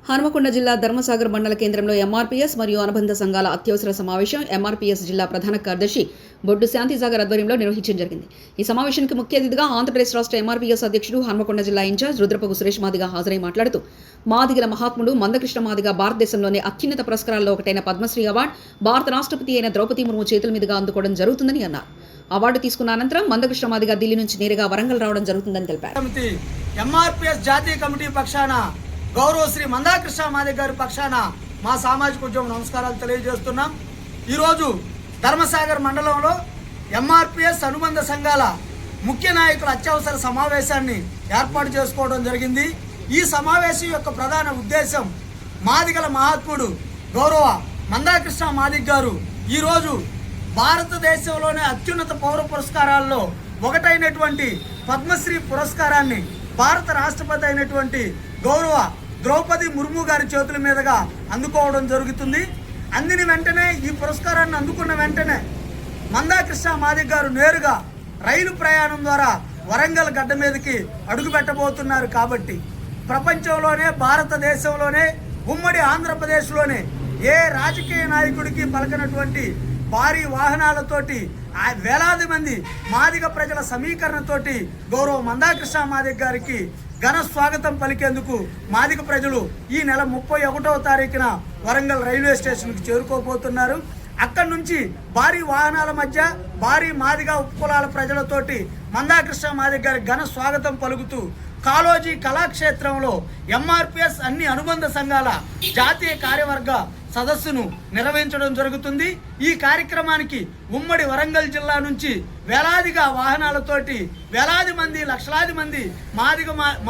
హనుమకొండ జిల్లా ధర్మసాగర్ మండల కేంద్రంలో ఎంఆర్పీఎస్ మరియు అనుబంధ సంఘాల అత్యవసర సమావేశం ఎంఆర్పీఎస్ జిల్లా ప్రధాన కార్యదర్శి బొడ్డు శాంతిసాగర్ ఆధ్వర్యంలో నిర్వహించడం జరిగింది. ఈ సమావేశానికి ముఖ్య అతిథిగా ఆంధ్రప్రదేశ్ రాష్ట్ర ఎంఆర్పీఎస్ అధ్యక్షుడు హనుమకొండ జిల్లా ఇన్ఛార్జ్ రుద్రపగు సురేష్ మాదిగ హాజరై మాట్లాడుతూ మాదిగల మహాత్ముడు మందకృష్ణ మాదిగ భారతదేశంలోని అత్యున్నత పురస్కారాల్లో ఒకటైన పద్మశ్రీ అవార్డు భారత రాష్ట్రపతి అయిన ద్రౌపది ముర్ము చేతుల మీదుగా అందుకోవడం జరుగుతుందని అన్నారు. అవార్డు తీసుకున్న అనంతరం మందకృష్ణ మాదిగ ఢిల్లీ నుంచి నేరుగా వరంగల్ రావడం జరుగుతుందని తెలిపారు. ఎంఆర్పీఎస్ జాతీయ కమిటీ పక్షాన గౌరవ శ్రీ మందాకృష్ణ మాదిగ గారి పక్షాన మా సామాజిక ఉద్యమం నమస్కారాలు తెలియజేస్తున్నాం. ఈరోజు ధర్మసాగర్ మండలంలో ఎంఆర్పీఎస్ అనుబంధ సంఘాల ముఖ్య నాయకుల అత్యవసర సమావేశాన్ని ఏర్పాటు చేసుకోవడం జరిగింది. ఈ సమావేశం యొక్క ప్రధాన ఉద్దేశం మాదిగల మహాత్ముడు గౌరవ మందాకృష్ణ మాదిగ గారు ఈరోజు భారతదేశంలోనే అత్యున్నత పౌర పురస్కారాల్లో ఒకటైనటువంటి పద్మశ్రీ పురస్కారాన్ని భారత రాష్ట్రపతి అయినటువంటి గౌరవ ద్రౌపది ముర్ము గారి చేతుల మీదుగా అందుకోవడం జరుగుతుంది. అందిన వెంటనే ఈ పురస్కారాన్ని అందుకున్న వెంటనే మందాకృష్ణ మాదిగ గారు నేరుగా రైలు ప్రయాణం ద్వారా వరంగల్ గడ్డ మీదకి అడుగు పెట్టబోతున్నారు. కాబట్టి ప్రపంచంలోనే భారతదేశంలోనే ఉమ్మడి ఆంధ్రప్రదేశ్లోనే ఏ రాజకీయ నాయకుడికి పలకనటువంటి భారీ వాహనాలతోటి వేలాది మంది మాదిగ ప్రజల సమీకరణతోటి గౌరవ మందాకృష్ణ మాదిగ గారికి ఘన స్వాగతం పలికేందుకు మాదిగ ప్రజలు ఈ నెల 31వ తారీఖున వరంగల్ రైల్వే స్టేషన్కి చేరుకోబోతున్నారు. అక్కడి నుంచి భారీ వాహనాల మధ్య భారీ మాదిగ ఉపకులాల ప్రజలతోటి మందాకృష్ణ మాదిగ గారి ఘన స్వాగతం పలుకుతూ కాళోజీ కళాక్షేత్రంలో ఎంఆర్పీఎస్ అన్ని అనుబంధ సంఘాల జాతీయ కార్యవర్గ సదస్సును నిర్వహించడం జరుగుతుంది. ఈ కార్యక్రమానికి ఉమ్మడి వరంగల్ జిల్లా నుంచి వేలాదిగా వాహనాలతోటి వేలాది మంది లక్షలాది మంది మాదిగ